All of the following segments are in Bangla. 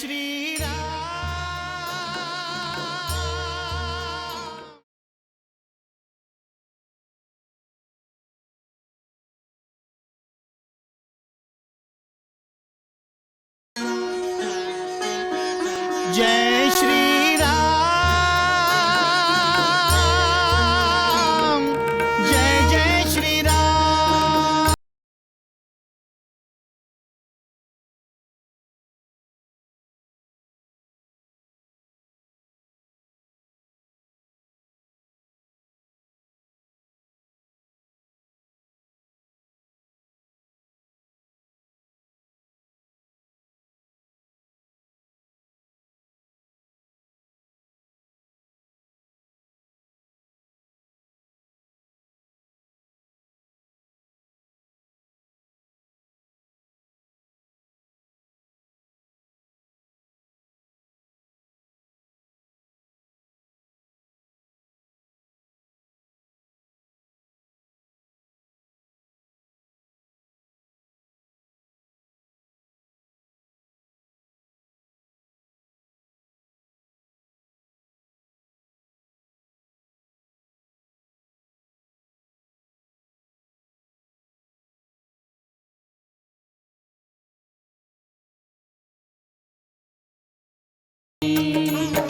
श्री राम। जय श्री राम, जय जय श्री राम।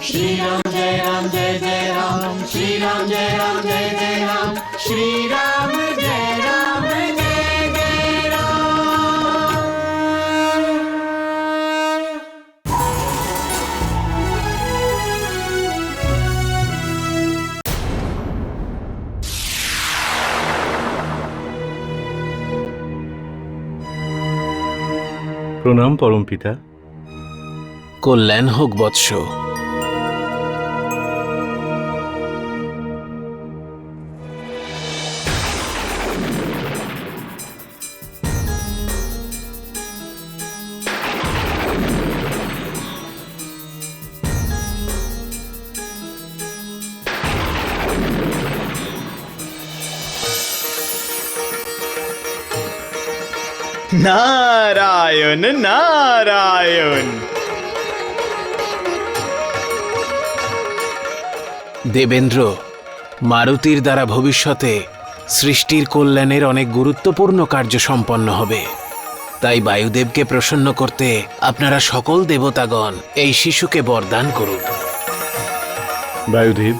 श्री राम जय राम जय जय राम, श्री राम जय राम जय जय राम, श्री राम जय राम जय जय राम। প্রণাম পরম পিতা। কল্যাণ হোক বৎস। नारायण नारायण। দেবেন্দ্র, মারুতির দ্বারা ভবিষ্যতে সৃষ্টির কল্যাণের অনেক গুরুত্বপূর্ণ কার্য সম্পন্ন হবে। তাই বায়ুদেবকে প্রসন্ন করতে আপনারা সকল দেবতাগণ এই শিশুকে বরদান করুন। বায়ুদেব,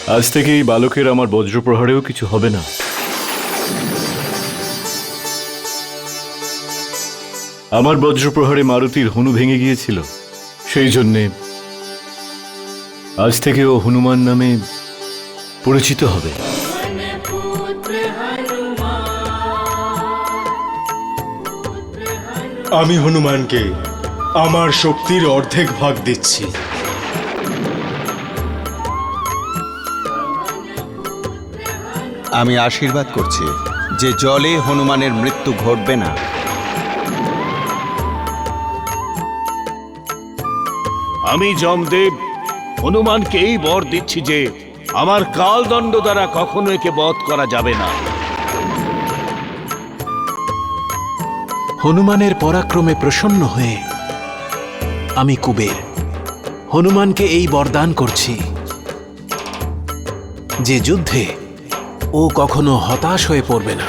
আজ থেকে এই বালকের আমার বজ্রপ্রহারেও কিছু হবে না। আমার বজ্রপ্রহারে মারুতির হনু ভেঙে গিয়েছিল, সেই জন্যে আজ থেকে ও হনুমান নামে পরিচিত হবে। আমি হনুমানকে আমার শক্তির অর্ধেক ভাগ দিচ্ছি। আমি আশীর্বাদ করছি যে জলে হনুমানের মৃত্যু ঘটবে না। আমি যমদেব হনুমানকে এই বর দিচ্ছি যে আমার কালদণ্ড দ্বারা কখনো একে বধ করা যাবে না। হনুমানের পরাক্রমে প্রসন্ন হয়ে আমি কুবের হনুমানকে এই বরদান করছি যে যুদ্ধে ও কখনো হতাশ হয়ে পড়বে না।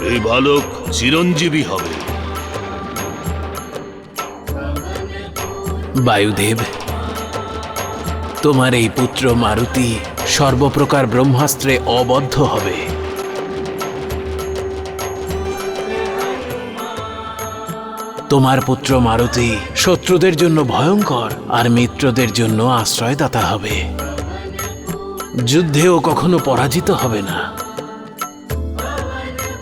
এই বালক চিরঞ্জীবী হবে। বায়ুদেব, তোমার এই পুত্র মারুতি সর্বপ্রকার ব্রহ্মাস্ত্রে অবদ্ধ হবে। তোমার পুত্র মারুতি শত্রুদের জন্য ভয়ঙ্কর আর মিত্রদের জন্য আশ্রয়দাতা হবে। যুদ্ধেও কখনো পরাজিত হবে না।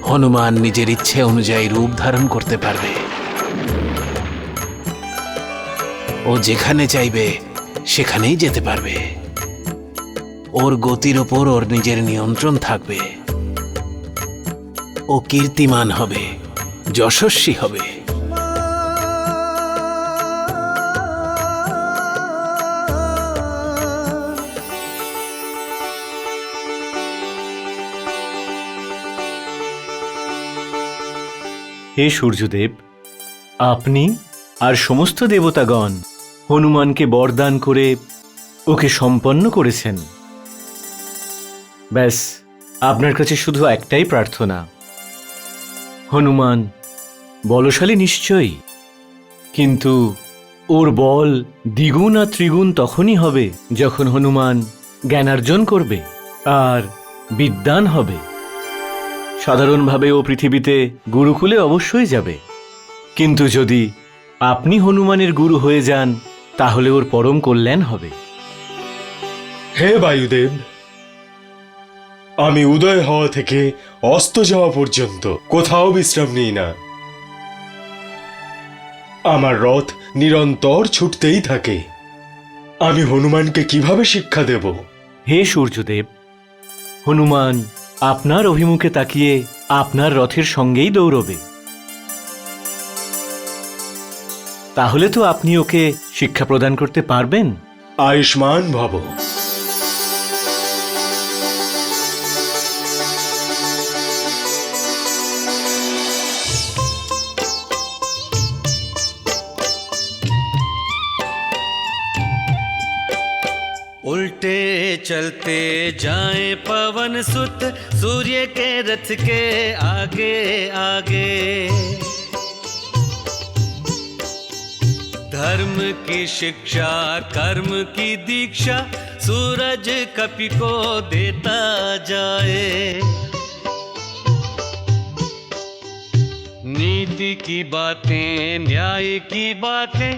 হনুমান নিজের ইচ্ছে অনুযায়ী রূপ ধারণ করতে পারবে। ও যেখানে চাইবে সেখানেই যেতে পারবে। ওর গতির ওপর ওর নিজের নিয়ন্ত্রণ থাকবে। ও কীর্তিমান হবে, যশস্বী হবে। হে সূর্যদেব, আপনি আর সমস্ত দেবতাগণ হনুমানকে বরদান করে ওকে সম্পন্ন করেছেন। ব্যাস, আপনার কাছে শুধু একটাই প্রার্থনা, হনুমান বলশালী নিশ্চয়ই, কিন্তু ওর বল দ্বিগুণ আর ত্রিগুণ তখনই হবে যখন হনুমান জ্ঞানার্জন করবে আর বিদ্বান হবে। সাধারণভাবে ও পৃথিবীতে গুরুকুলে অবশ্যই যাবে, কিন্তু যদি আপনি হনুমানের গুরু হয়ে যান তাহলে ওর পরম কল্যাণ হবে। হে বায়ুদেব, আমি উদয় হওয়া থেকে অস্ত যাওয়া পর্যন্ত কোথাও বিশ্রাম নিই না। আমার রথ নিরন্তর ছুটতেই থাকে। আমি হনুমানকে কিভাবে শিক্ষা দেব? হে সূর্যদেব, হনুমান আপনার অভিমুখে তাকিয়ে আপনার রথের সঙ্গেই দৌড়বে। তাহলে তো আপনি ওকে শিক্ষা প্রদান করতে পারবেন। আয়ুষ্মান ভব। उल्टे चलते जाएं पवन सुत सूर्य के रथ के आगे आगे। धर्म की शिक्षा कर्म की दीक्षा सूरज कपि को देता जाए। नीति की बातें न्याय की बातें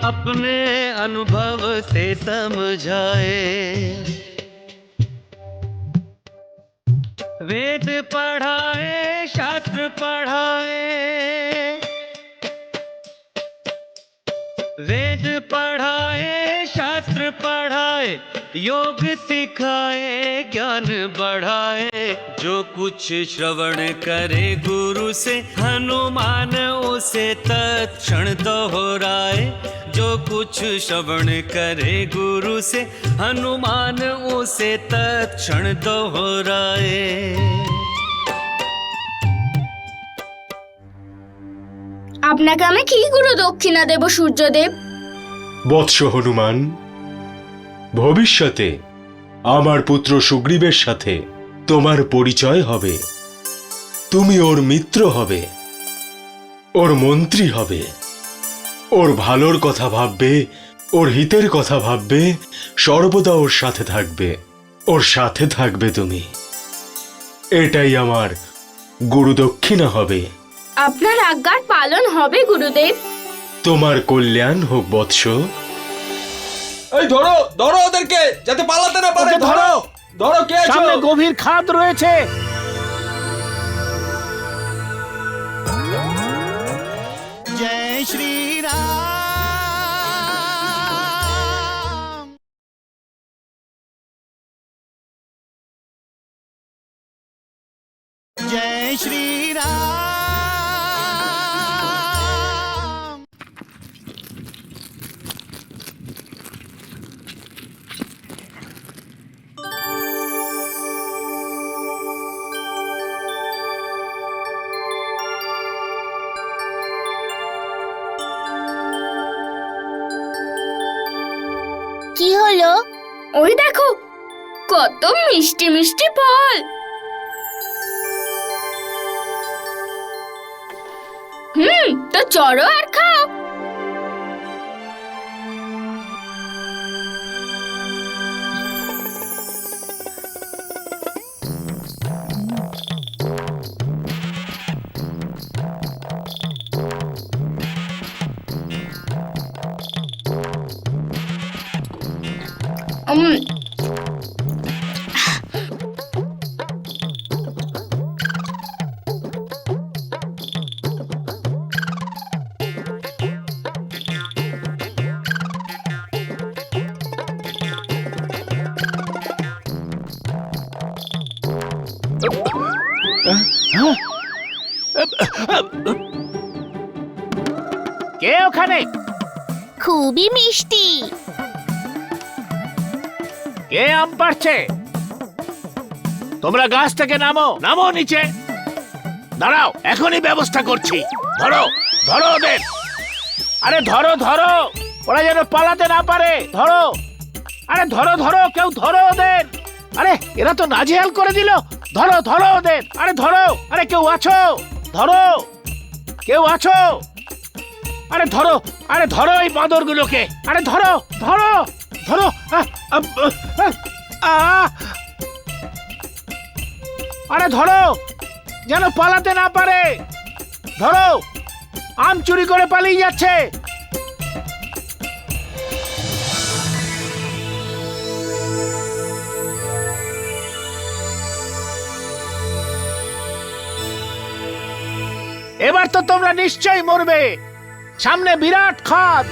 अपने अनुभव से समझाए। वेद पढ़ाए शास्त्र पढ़ाए, वेद पढ़ाए शास्त्र पढ़ाए, योग सिखाए ज्ञान बढ़ाए। जो कुछ श्रवण करे गुरु से हनुमान उसे तत्क्षण दोहराए। जो कुछ श्रवण करे गुरु से हनुमान उसे तत्क्षण दोहराए। আপনাকে আমি কি গুরু দক্ষিণা দেব সূর্যদেব? বৎস হনুমান, ভবিষ্যতে আমার পুত্র সুগ্রীবের সাথে তোমার পরিচয় হবে। তুমি ওর মিত্র হবে, ওর মন্ত্রী হবে, ওর ভালোর কথা ভাববে, ওর হিতের কথা ভাববে, সর্বদা ওর সাথে থাকবে, ওর সাথে থাকবে তুমি। এটাই আমার গুরু দক্ষিণা হবে। আপনার আজ্ঞার পালন হবে গুরুদেব। তোমার কল্যাণ হোক বৎস। এই ধরো ধরো ওদেরকে, যাতে পালাতে না পারে। ধরো ধরো, কে আছো? সামনে গভীর খাদ রয়েছে। जय श्री राम। जय श्री राम। কি হলো? ওই দেখো কত মিষ্টি মিষ্টি ফল। তো চড়ো আর খাও। কে ওখানে? খুবই মিষ্টি। কে আম পাড়ছে? তোমরা গাছ থেকে নামো, নামো নিচে। দাঁড়াও, এখনই ব্যবস্থা করছি। ধরো ধরো ওদের, আরে ধরো ধরো, ওরা যেন পালাতে না পারে, ধরো, আরে ধরো ধরো, কেউ ধরো ওদের, আরে এরা তো নাজেহাল করে দিল, ধরো ধরো ওদের, আরে ধরো, আরে কেউ আছো, ধরো, কেউ আছো, আরে ধরো, আরে ধরো এই বাঁদরগুলোকে, আরে ধরো ধরো ধরো, আরে ধরো যেন পালাতে না পারে, ধরো, আম চুরি করে পালিয়ে যাচ্ছে। এবার তো তোমরা নিশ্চয়ই মরবে, সামনে বিরাট খাদ।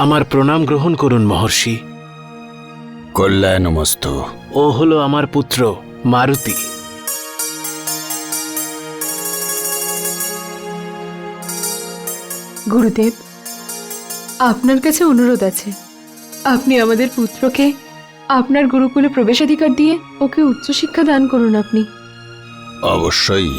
আমার প্রণাম গ্রহণ করুন মহর্ষি। কল্যাণমস্তু। ও হলো আমার পুত্র মারুতি। গুরুদেব, আপনার কাছে অনুরোধ আছে, আপনি আমাদের পুত্রকে আপনার গুরুকুলে প্রবেশাধিকার দিয়ে ওকে উচ্চশিক্ষা দান করুন আপনি। অবশ্যই।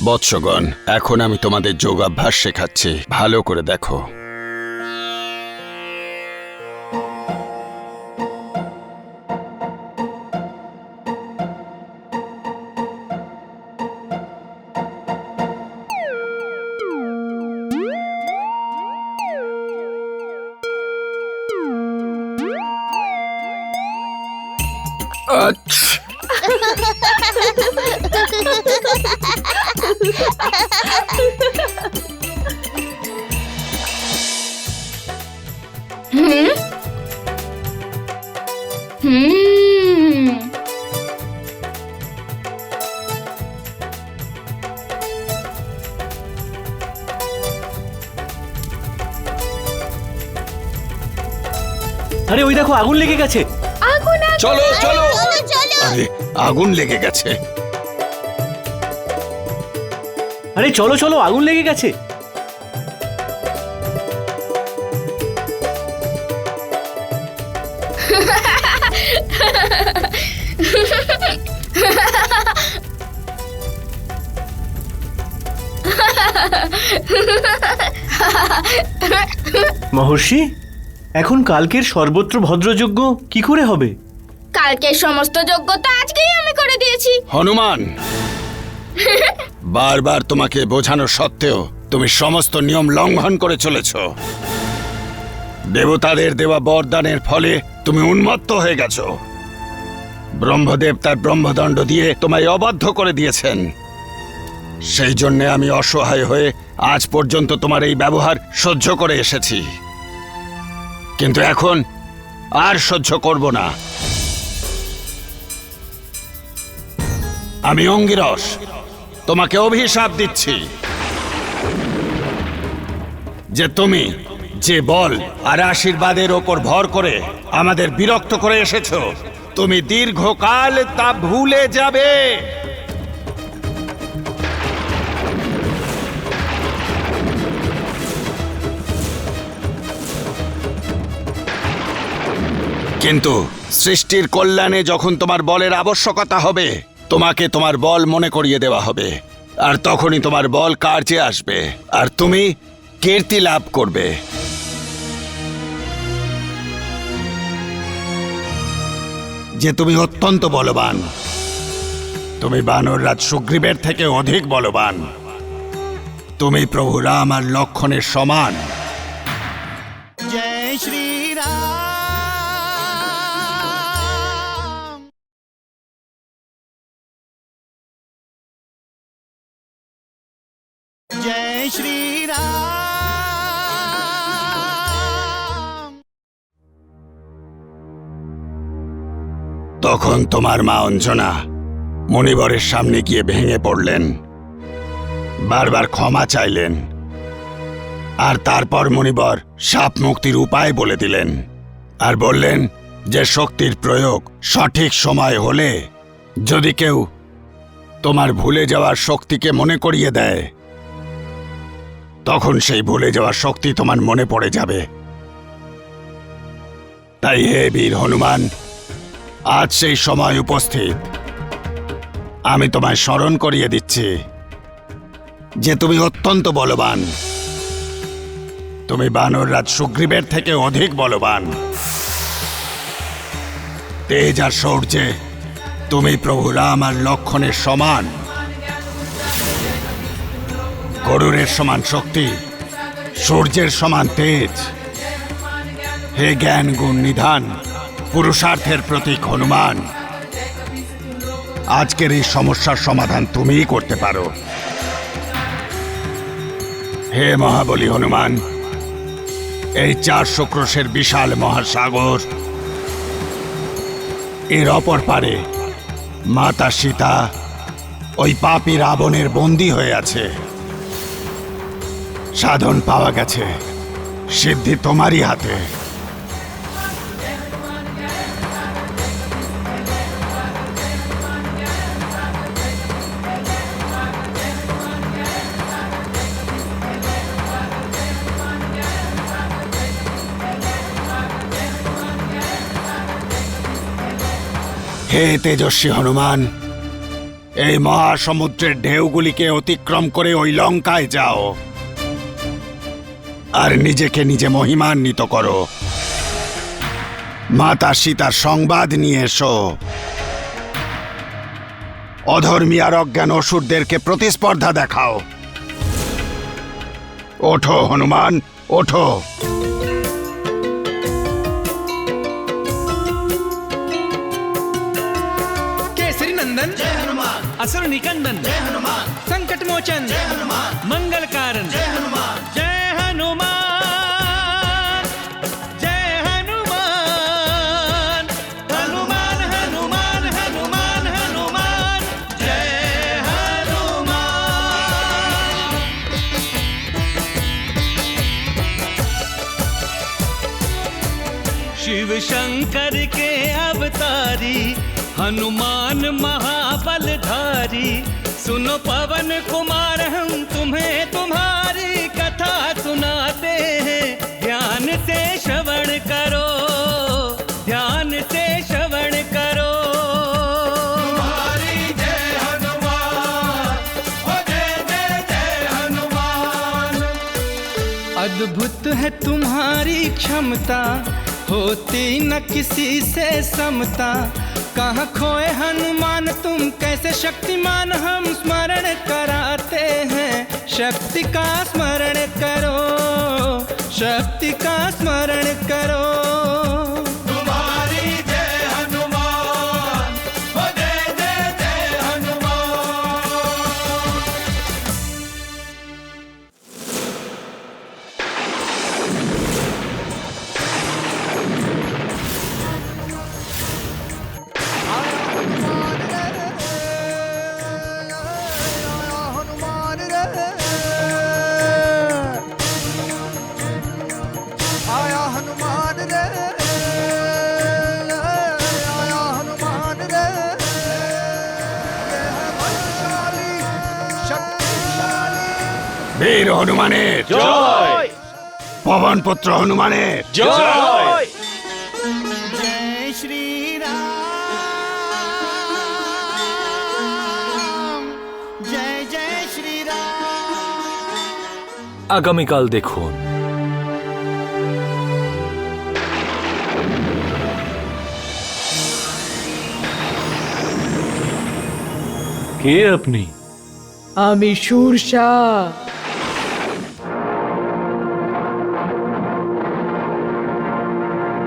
বৎসগণ, এখন আমি তোমাদের যোগাভ্যাস শেখাচ্ছি, ভালো করে দেখো। আরে ওই দেখো, আগুন লেগে গেছে। চলো চলো। আরে আগুন লেগে গেছে। আরে চলো চলো, আগুন লেগে গেছে। মহর্ষি, এখন কালকের সর্বত্র ভদ্রযজ্ঞ কি করে হবে? কালকের সমস্ত যোগ্যতা আজকেই আমি করে দিয়েছি। হনুমান, বারবার তোমাকে বোঝানো সত্ত্বেও তুমি সমস্ত নিয়ম লঙ্ঘন করে চলেছ। দেবতাদের দেওয়া বরদানের ফলে তুমি উন্মত্ত হয়ে গেছো। ব্রহ্মদেব তার ব্রহ্মদণ্ড দিয়ে তোমায় অবাধ্য করে দিয়েছেন। সেই জন্যে আমি অসহায় হয়ে আজ পর্যন্ত তোমার এই ব্যবহার সহ্য করে এসেছি, কিন্তু এখন আর সহ্য করব না। আমি অঙ্গিরস তোমাকে অভিশাপ দিচ্ছি যে তুমি যে বল আর আশীর্বাদের ওপর ভর করে আমাদের বিরক্ত করে এসেছো, তুমি দীর্ঘকাল তা ভুলে যাবে। কিন্তু সৃষ্টির কল্যাণে যখন তোমার বলের আবশ্যকতা হবে, তোমাকে তোমার বল মনে করিয়ে দেওয়া হবে, আর তখনই তোমার বল কার্যে আসবে আর তুমি কীর্তি লাভ করবে। যে তুমি অত্যন্ত বলবান, তুমি বানররাজ সুগ্রীবের থেকে অধিক বলবান, তুমি প্রভু রাম আর লক্ষ্মণের সমান। जय श्री राम। जय श्री राम। তখন তোমার মা অঞ্জনা মণিবরের সামনে গিয়ে ভেঙে পড়লেন, বারবার ক্ষমা চাইলেন, আর তারপর মণিবর সাপ মুক্তির উপায় বলে দিলেন আর বললেন যে শক্তির প্রয়োগ সঠিক সময় হলে যদি কেউ তোমার ভুলে যাওয়ার শক্তিকে মনে করিয়ে দেয়, তখন সেই ভুলে যাওয়ার শক্তি তোমার মনে পড়ে যাবে। তাই হে বীর হনুমান, আজ সেই সময় উপস্থিত, আমি তোমায় স্মরণ করিয়ে দিচ্ছি যে তুমি অত্যন্ত বলবান, তুমি বানররাজ সুগ্রীবের থেকে অধিক বলবান। তেজ আর শৌর্যে তুমি প্রভু রাম আর লক্ষ্মণের সমান। গরুরের সমান শক্তি, সূর্যের সমান তেজ। হে জ্ঞান গুণ নিধান, পুরুষার্থের প্রতীক হনুমান, আজকের এই সমস্যার সমাধান তুমিই করতে পারো। হে মহাবলী হনুমান, এই 400 ক্রোশের বিশাল মহাসাগর, এর অপর পারে মাতা সীতা ওই পাপী রাবণের বন্দী হয়ে আছে। সাধন পাওয়া গেছে, সিদ্ধি তোমারই হাতে। হে তেজস্বী হনুমান, এই মহাসমুদ্রের ঢেউগুলিকে অতিক্রম করে ওই লঙ্কায় যাও আর নিজেকে নিজে মহিমান্বিত করো। মাতা সীতার সংবাদ নিয়ে এসো। অধর্মী আর অজ্ঞান অসুরদেরকে প্রতিস্পর্ধা দেখাও। ওঠো হনুমান, ওঠো। केसरी नंदन जय हनुमान, असुर निकंदन जय हनुमान, संकट मोचन जय हनुमान, मंगल कारण जय हनुमान, जय हनुमान, जय हनुमान, हनुमान हनुमान हनुमान हनुमान, जय हनुमान। शिव शंकर के अवतारी हनुमान महाबलधारी, सुनो पवन कुमार हम तुम्हें तुम्हारी कथा सुनाते हैं, ध्यान से श्रवण करो, ध्यान से श्रवण करो। तुम्हारी जय हनुमान, ओ जय जय जय हनुमान। अद्भुत है तुम्हारी क्षमता, होती न किसी से समता, कहाँ खोए हनुमान तुम कैसे शक्तिमान, हम स्मरण कराते हैं, शक्ति का स्मरण करो, शक्ति का स्मरण करो। तुम्हारी जय हनुमान, ओ বীর হনুমানের জয় পবনপুত্র হনুমানের জয় जय श्री राम जय जय श्री राम। আগামীকাল দেখুন। কে আপনি? আমি সুরসা।